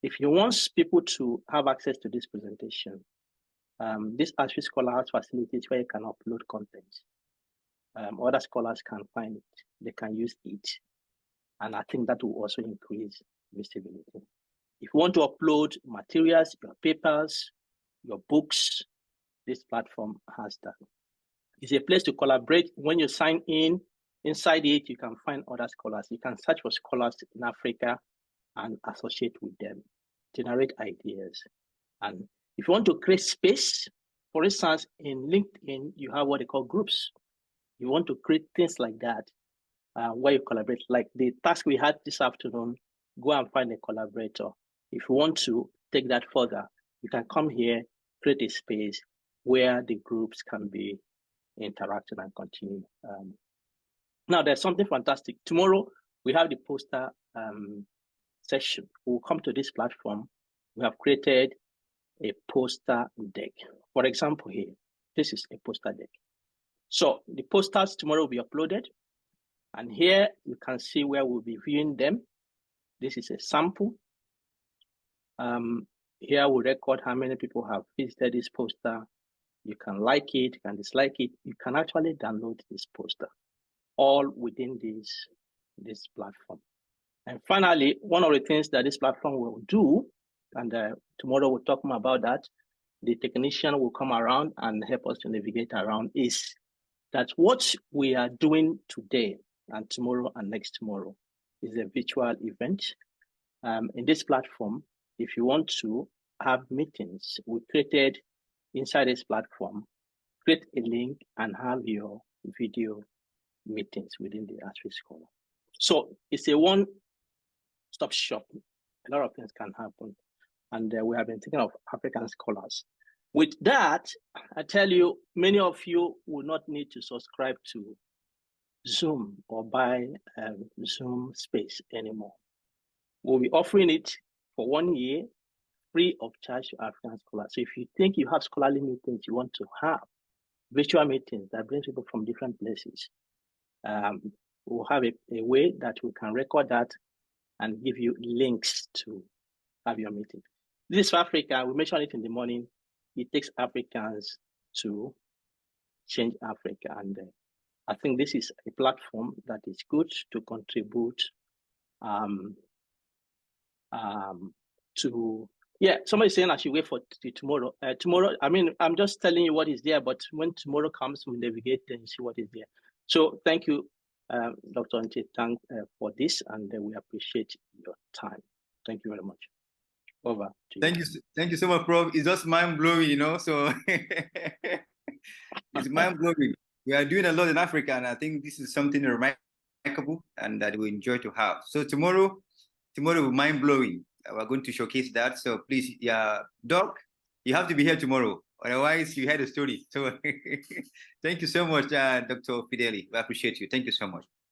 If you want people to have access to this presentation, this Ask the Scholar has facilities where you can upload content. Other scholars can find it, they can use it. And I think that will also increase visibility. If you want to upload materials, your papers, your books, this platform has that. It's a place to collaborate. When you sign in, inside it, you can find other scholars. You can search for scholars in Africa and associate with them, generate ideas. And if you want to create space, for instance, in LinkedIn, you have what they call groups. You want to create things like that, where you collaborate. Like the task we had this afternoon, go and find a collaborator. If you want to take that further, you can come here, create a space where the groups can be interacting and continue. Now, there's something fantastic. Tomorrow, we have the poster session. We'll come to this platform. We have created a poster deck. For example, here, this is a poster deck. So the posters tomorrow will be uploaded. And here you can see where we'll be viewing them. This is a sample. Here we record how many people have visited this poster. You can like it, you can dislike it. You can actually download this poster, all within this platform. And finally, one of the things that this platform will do, and tomorrow we'll talk more about that, the technician will come around and help us to navigate around, is that what we are doing today and tomorrow and next tomorrow is a virtual event. In this platform, if you want to have meetings, we created inside this platform, create a link and have your video meetings within the Ask the Scholar. So it's a one-stop shop. A lot of things can happen. And we have been thinking of African scholars. With that, I tell you, many of you will not need to subscribe to Zoom or buy Zoom space anymore. We'll be offering it for 1 year, free of charge to African scholars. So if you think you have scholarly meetings you want to have, virtual meetings that bring people from different places, we'll have a way that we can record that and give you links to have your meeting. This is for Africa. We mentioned it in the morning. It takes Africans to change Africa. And I think this is a platform that is good to contribute to, yeah, somebody's saying I should wait for tomorrow. Tomorrow, I mean, I'm just telling you what is there, but when tomorrow comes, we navigate and see what is there. So thank you, Dr. Ntie-Kang, for this, and we appreciate your time. Thank you very much. Over to you. Thank you so much, Prof. It's just mind-blowing, you know, so it's mind-blowing. We are doing a lot in Africa, and I think this is something remarkable and that we enjoy to have. So tomorrow will be mind-blowing. We're going to showcase that. So please, yeah, Doc, you have to be here tomorrow. Otherwise, you had a story. So thank you so much, Dr. Fidele. We appreciate you. Thank you so much.